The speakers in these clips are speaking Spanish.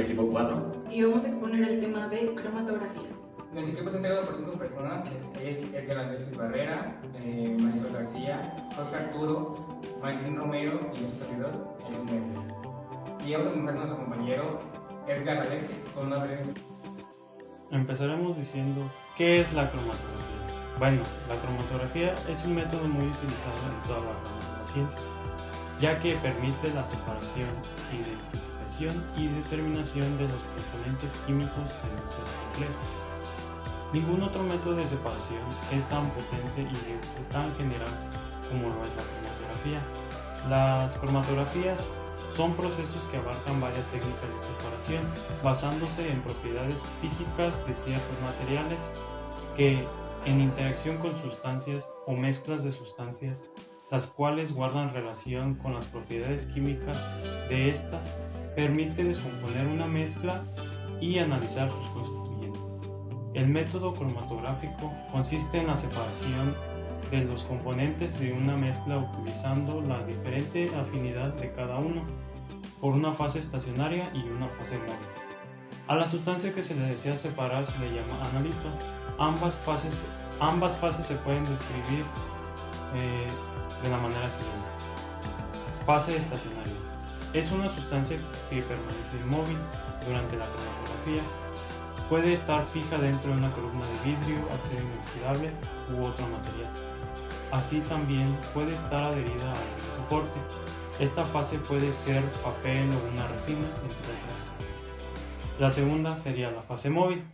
equipo 4 y vamos a exponer el tema de cromatografía. Nuestro equipo está integrado por 5 personas, que es Edgar Alexis Barrera, Marisol García, Jorge Arturo, Martín Romero y su servidor, Elvis Méndez. Y vamos a comenzar con nuestro compañero Edgar Alexis con una breve introducción. Empezaremos diciendo ¿qué es la cromatografía? Bueno, la cromatografía es un método muy utilizado en todas las ramas de la ciencia, ya que permite la separación, identificación y determinación de los componentes químicos de nuestros complejos. Ningún otro método de separación es tan potente y tan general como lo es la cromatografía. Las cromatografías son procesos que abarcan varias técnicas de separación basándose en propiedades físicas de ciertos materiales que, en interacción con sustancias o mezclas de sustancias, las cuales guardan relación con las propiedades químicas de estas, permite descomponer una mezcla y analizar sus constituyentes. El método cromatográfico consiste en la separación de los componentes de una mezcla utilizando la diferente afinidad de cada uno por una fase estacionaria y una fase móvil. A la sustancia que se le desea separar se le llama analito. Ambas fases se pueden describir de la manera siguiente. Fase estacionaria. Es una sustancia que permanece inmóvil durante la cromatografía. Puede estar fija dentro de una columna de vidrio, acero inoxidable u otro material. Así también puede estar adherida a algún soporte. Esta fase puede ser papel o una resina, entre otras sustancias. La segunda sería la fase móvil.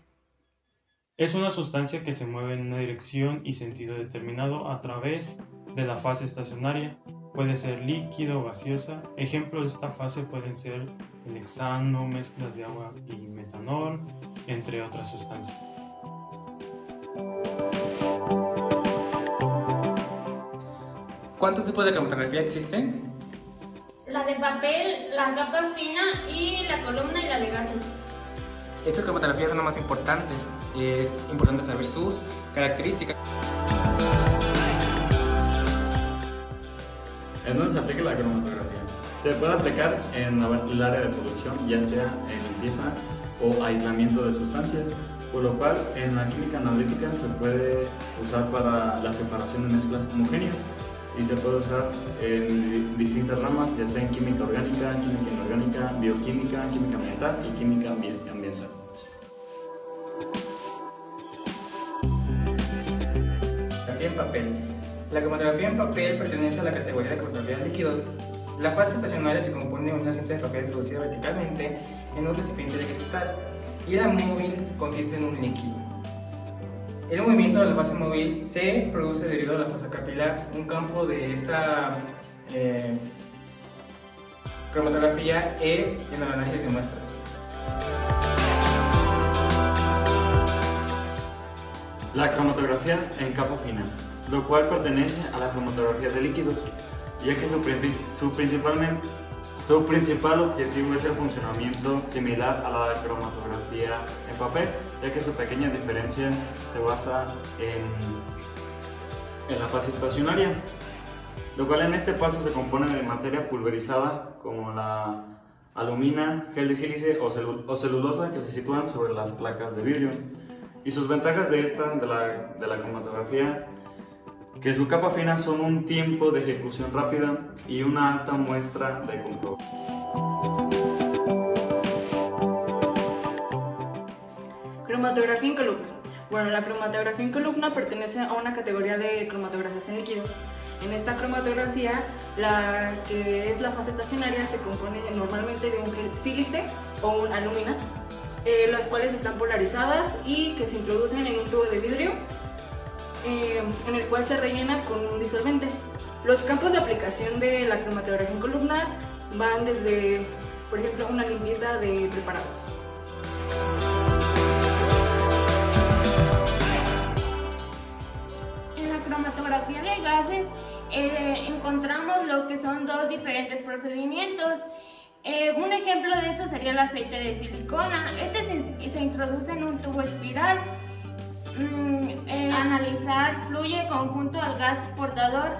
Es una sustancia que se mueve en una dirección y sentido determinado a través de la fase estacionaria. Puede ser líquido o gaseosa. Ejemplos de esta fase pueden ser el hexano, mezclas de agua y metanol, entre otras sustancias. ¿Cuántos tipos de cromatografía existen? La de papel, la capa fina y la columna y la de gases. Estas cromatografías son las más importantes. Es importante saber sus características. ¿En dónde se aplica la cromatografía? Se puede aplicar en el área de producción, ya sea en limpieza o aislamiento de sustancias, por lo cual en la química analítica se puede usar para la separación de mezclas homogéneas y se puede usar en distintas ramas, ya sea en química orgánica, química inorgánica, bioquímica, química ambiental y química ambiental. Cromatografía en papel. La cromatografía en papel pertenece a la categoría de cromatografía de líquidos. La fase estacionaria se compone de una cinta de papel introducida verticalmente en un recipiente de cristal y la móvil consiste en un líquido. El movimiento de la fase móvil se produce debido a la fase capilar. Un campo de esta cromatografía es en el análisis de muestras. La cromatografía en capa fina, lo cual pertenece a la cromatografía de líquidos, ya que su principal objetivo es el funcionamiento similar a la cromatografía en papel, ya que su pequeña diferencia se basa en la fase estacionaria, lo cual en este paso se compone de materia pulverizada como la alumina, gel de sílice o celulosa que se sitúan sobre las placas de vidrio. Y sus ventajas de la cromatografía, que su capa fina son un tiempo de ejecución rápida y una alta muestra de control. Cromatografía en columna. Bueno, la cromatografía en columna pertenece a una categoría de cromatografías en líquidos. En esta cromatografía, la que es la fase estacionaria se compone normalmente de un gel sílice o un alumina, las cuales están polarizadas y que se introducen en un tubo de vidrio en el cual se rellena con un disolvente. Los campos de aplicación de la cromatografía en columna van desde, por ejemplo, una limpieza de preparados. En la cromatografía de gases encontramos lo que son dos diferentes procedimientos. Un ejemplo de esto sería el aceite de silicona. Este se introduce en un tubo espiral. Analizar fluye conjunto al gas portador,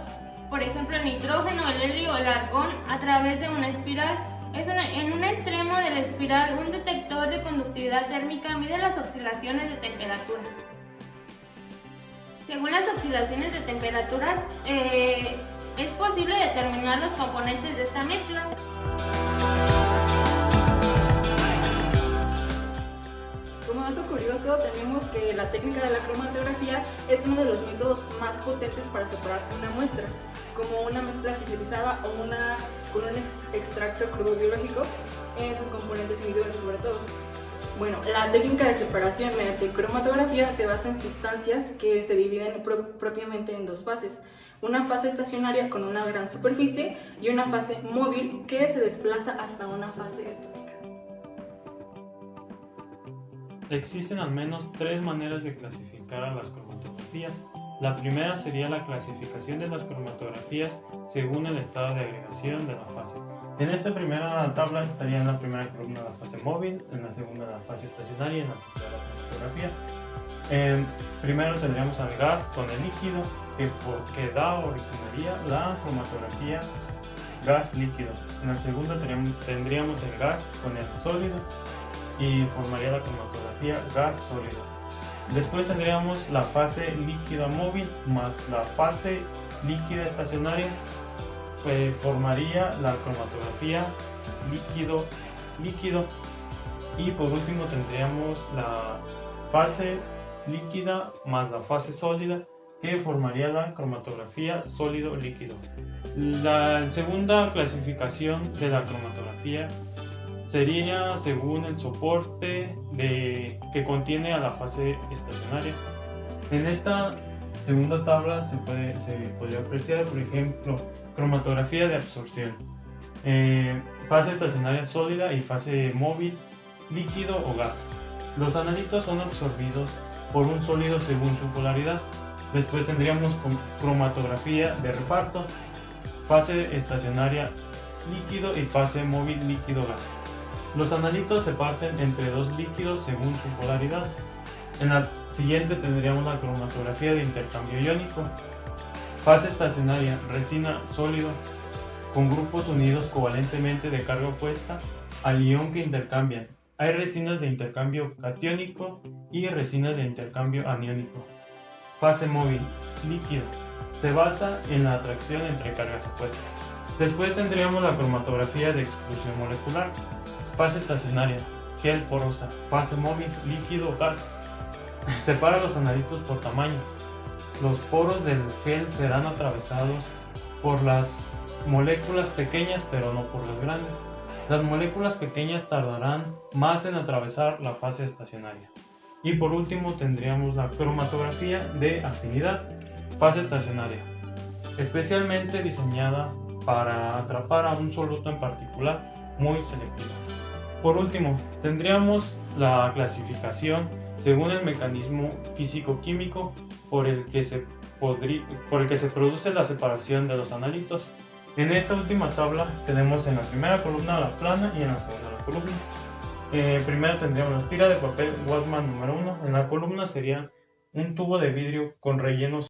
por ejemplo el nitrógeno, el helio o el argón, a través de una espiral. En un extremo de la espiral, un detector de conductividad térmica mide las oscilaciones de temperatura. Según las oscilaciones de temperaturas, es posible determinar los componentes de esta mezcla. Como dato curioso, tenemos que la técnica de la cromatografía es uno de los métodos más potentes para separar una muestra, como una mezcla sintetizada o con un extracto crudo biológico en sus componentes individuales sobre todo. Bueno, la técnica de separación mediante cromatografía se basa en sustancias que se dividen propiamente en dos fases. Una fase estacionaria con una gran superficie y una fase móvil que se desplaza hasta una fase estática. Existen al menos 3 maneras de clasificar a las cromatografías. La primera sería la clasificación de las cromatografías según el estado de agregación de la fase. En esta primera tabla estaría en la primera columna la fase móvil, en la segunda la fase estacionaria y en la tercera la cromatografía. Primero tendríamos al gas con el líquido, que originaría la cromatografía gas líquido. En la segunda tendríamos el gas con el sólido y formaría la cromatografía gas sólido. Después tendríamos la fase líquida móvil más la fase líquida estacionaria, formaría la cromatografía líquido. Y por último tendríamos la fase líquida más la fase sólida, que formaría la cromatografía sólido líquido. La segunda clasificación de la cromatografía sería según el soporte que contiene a la fase estacionaria. En esta segunda tabla se podría apreciar, por ejemplo, cromatografía de absorción, fase estacionaria sólida y fase móvil, líquido o gas. Los analitos son absorbidos por un sólido según su polaridad. Después tendríamos cromatografía de reparto, fase estacionaria líquido y fase móvil líquido gas. Los analitos se parten entre dos líquidos según su polaridad. En la siguiente tendríamos la cromatografía de intercambio iónico. Fase estacionaria, resina sólido, con grupos unidos covalentemente de carga opuesta al ion que intercambian. Hay resinas de intercambio catiónico y resinas de intercambio aniónico. Fase móvil, líquido, se basa en la atracción entre cargas opuestas. Después tendríamos la cromatografía de exclusión molecular. Fase estacionaria, gel porosa. Fase móvil, líquido, gas. Separa los analitos por tamaños. Los poros del gel serán atravesados por las moléculas pequeñas, pero no por las grandes. Las moléculas pequeñas tardarán más en atravesar la fase estacionaria. Y por último tendríamos la cromatografía de afinidad, fase estacionaria, especialmente diseñada para atrapar a un soluto en particular, muy selectivo. Por último, tendríamos la clasificación según el mecanismo físico-químico por el que se produce la separación de los analitos. En esta última tabla tenemos en la primera columna la plana y en la segunda la columna. Primero tendríamos la tira de papel Whatman número 1. En la columna sería un tubo de vidrio con rellenos